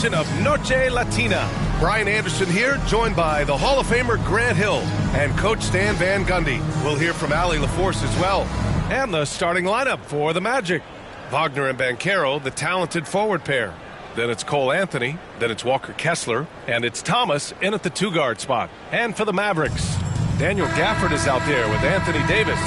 edition of Noche Latina. Brian Anderson here, joined by the Hall of Famer Grant Hill and Coach Stan Van Gundy. We'll hear from Allie LaForce as well. And the starting lineup for the Magic. Wagner and Banchero, the talented forward pair. Then it's Cole Anthony, then it's Walker Kessler, and it's Thomas in at the two-guard spot. And for the Mavericks, Daniel Gafford is out there with Anthony Davis.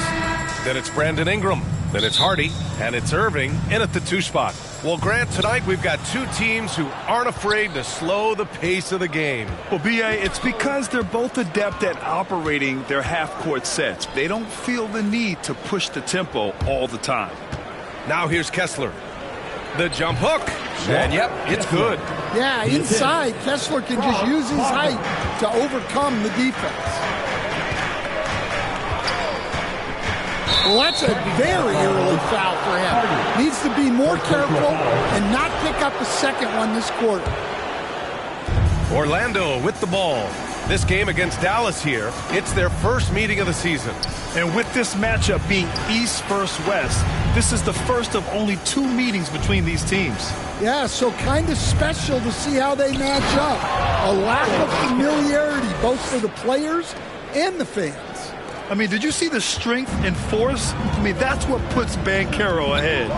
Then it's Brandon Ingram, then it's Hardy, and it's Irving in at the two spot. Well, Grant, tonight we've got two teams who aren't afraid to slow the pace of the game. Well, B.A., it's because they're both adept at operating their half-court sets. They don't feel the need to push the tempo all the time. Now here's Kessler. The jump hook. And yep, it's good. Yeah, inside, Kessler can just use his height to overcome the defense. Well, that's a very early foul for him. Needs to be more careful and not pick up a second one this quarter. Orlando with the ball. This game against Dallas here, it's their first meeting of the season. And with this matchup being East versus West, this is the first of only two meetings between these teams. Yeah, so kind of special to see how they match up. A lack of familiarity both for the players and the fans. I mean, did you see the strength and force? I mean, that's what puts Banchero ahead.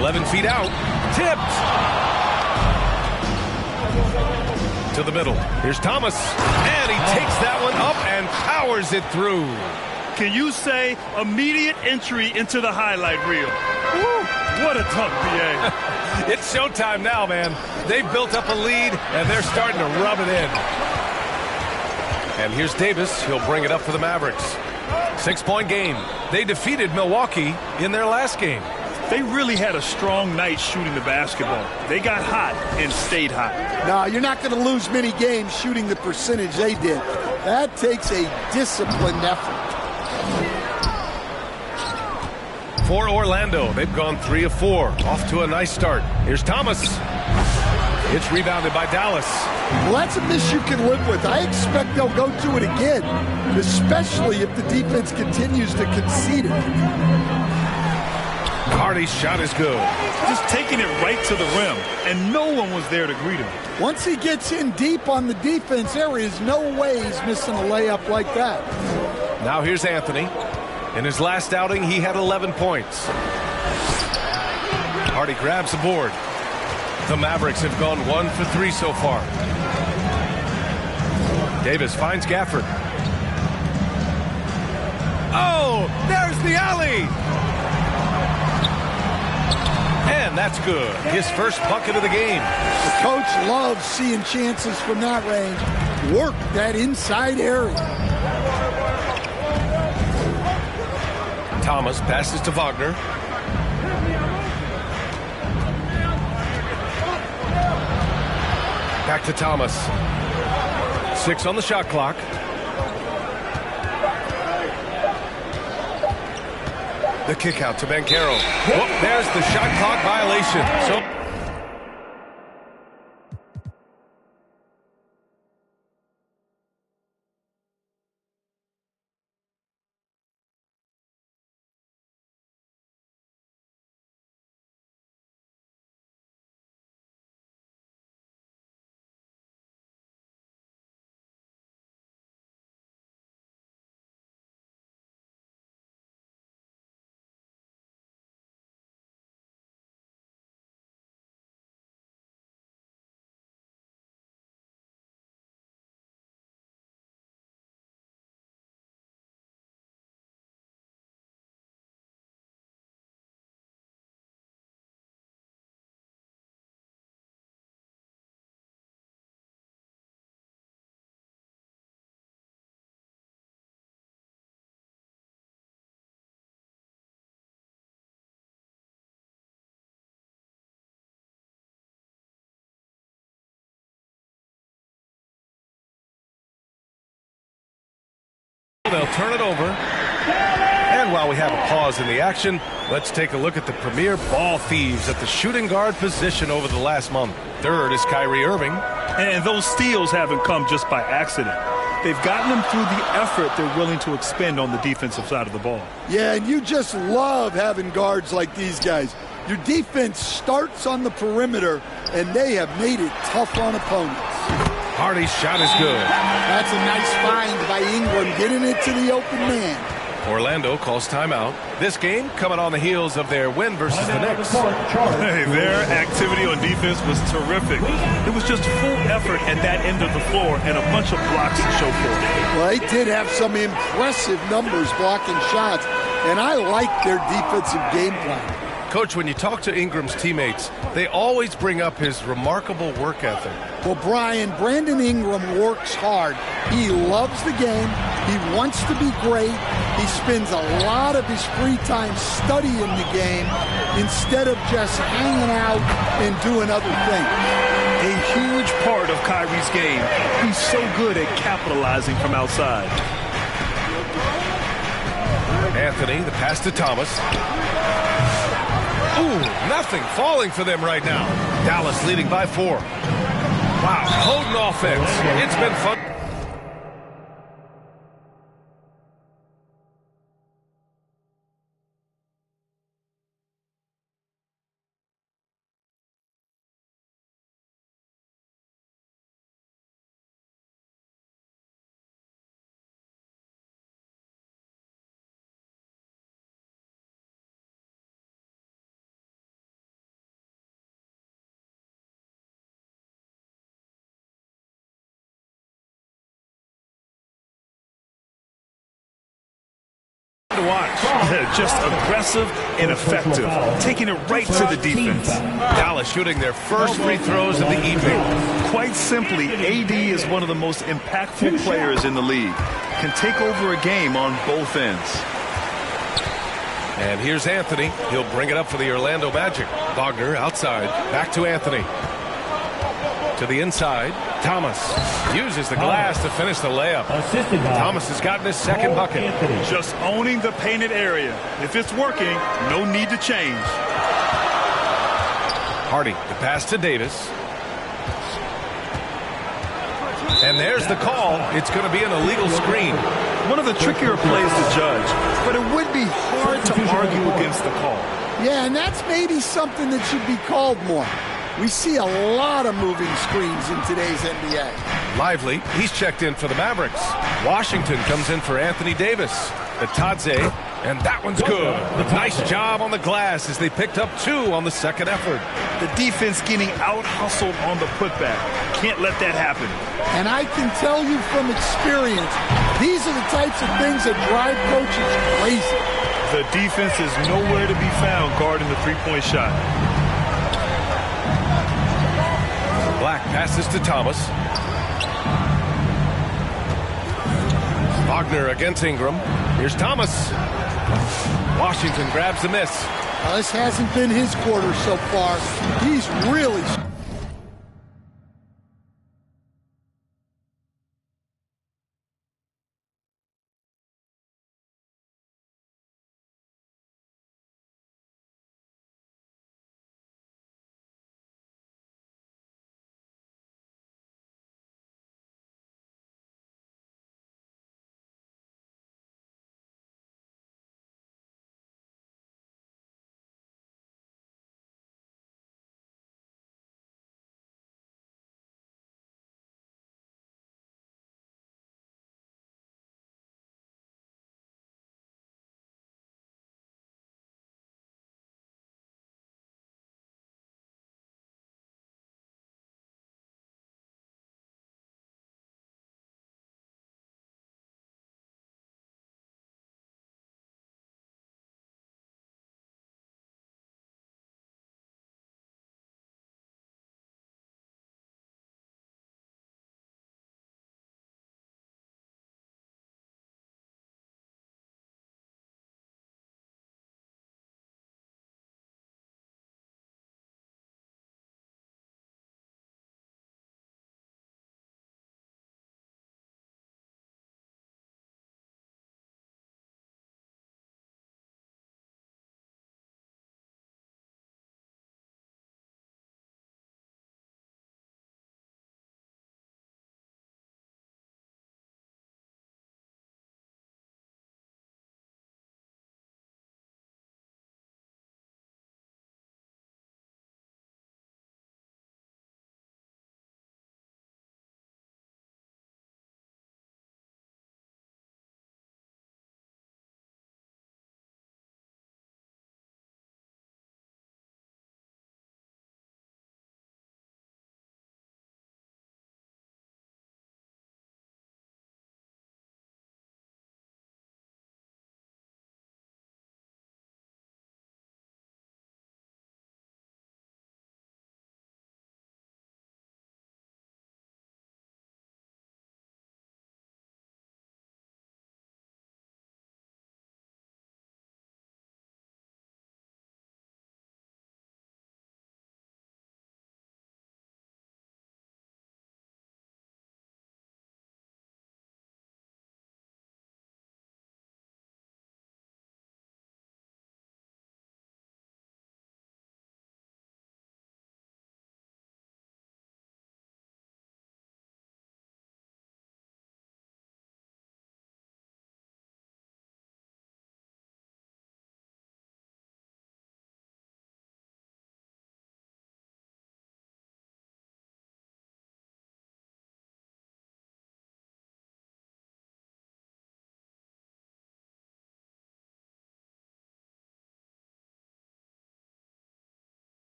11 feet out. Tipped. To the middle. Here's Thomas. And he takes that one up and powers it through. Can you say immediate entry into the highlight reel? Woo, what a dunk, B.A. It's showtime now, man. They've built up a lead, and they're starting to rub it in. And here's Davis. He'll bring it up for the Mavericks. 6-point game. They defeated Milwaukee in their last game. They really had a strong night shooting the basketball. They got hot and stayed hot. No, you're not going to lose many games shooting the percentage they did. That takes a disciplined effort. For Orlando, they've gone 3 of 4. Off to a nice start. Here's Thomas. It's rebounded by Dallas. Well, that's a miss you can live with. I expect they'll go to it again, especially if the defense continues to concede it. Hardy's shot is good. Just taking it right to the rim, and no one was there to greet him. Once he gets in deep on the defense, there is no way he's missing a layup like that. Now here's Anthony. In his last outing, he had 11 points. Hardy grabs the board. The Mavericks have gone 1 for 3 so far. Davis finds Gafford. Oh, there's the alley! And that's good. His first bucket of the game. The coach loves seeing chances from that range. Work that inside area. Thomas passes to Wagner. Back to Thomas. 6 on the shot clock. The kick out to Banchero. Oh, there's the shot clock violation. So they'll turn it over. And while we have a pause in the action, let's take a look at the premier ball thieves at the shooting guard position over the last month. Third is Kyrie Irving. And those steals haven't come just by accident. They've gotten them through the effort they're willing to expend on the defensive side of the ball. Yeah, and you just love having guards like these guys. Your defense starts on the perimeter, and they have made it tough on opponents. Hardy's shot is good. That's a nice find by Ingram, getting it to the open man. Orlando calls timeout. This game coming on the heels of their win versus the Knicks. Hey, their activity on defense was terrific. It was just full effort at that end of the floor and a bunch of blocks to show for it. Well, they did have some impressive numbers blocking shots, and I like their defensive game plan. Coach, when you talk to Ingram's teammates, they always bring up his remarkable work ethic. Well, Brian, Brandon Ingram works hard. He loves the game. He wants to be great. He spends a lot of his free time studying the game instead of just hanging out and doing other things. A huge part of Kyrie's game. He's so good at capitalizing from outside. Anthony, the pass to Thomas. Ooh, nothing falling for them right now. Dallas leading by 4. Wow, potent offense. It's been fun. To watch. Just aggressive and effective, taking it right to the defense. Dallas shooting their first free throws of the evening. Quite simply, AD is one of the most impactful players in the league. Can take over a game on both ends. And here's Anthony. He'll bring it up for the Orlando Magic. Wagner outside. Back to Anthony. To the inside. Thomas uses the glass to finish the layup. Thomas has gotten his second bucket. Just owning the painted area. If it's working, no need to change. Hardy, the pass to Davis. And there's the call. It's going to be an illegal screen. One of the trickier plays to judge, but it would be hard to argue against the call. Yeah, and that's maybe something that should be called more. We see a lot of moving screens in today's NBA. Lively, he's checked in for the Mavericks. Washington comes in for Anthony Davis. Batadze, and that one's good. Nice job on the glass as they picked up 2 on the second effort. The defense getting out-hustled on the putback. Can't let that happen. And I can tell you from experience, these are the types of things that drive coaches crazy. The defense is nowhere to be found guarding the three-point shot. Black passes to Thomas. Wagner against Ingram. Here's Thomas. Washington grabs the miss. This hasn't been his quarter so far. He's really...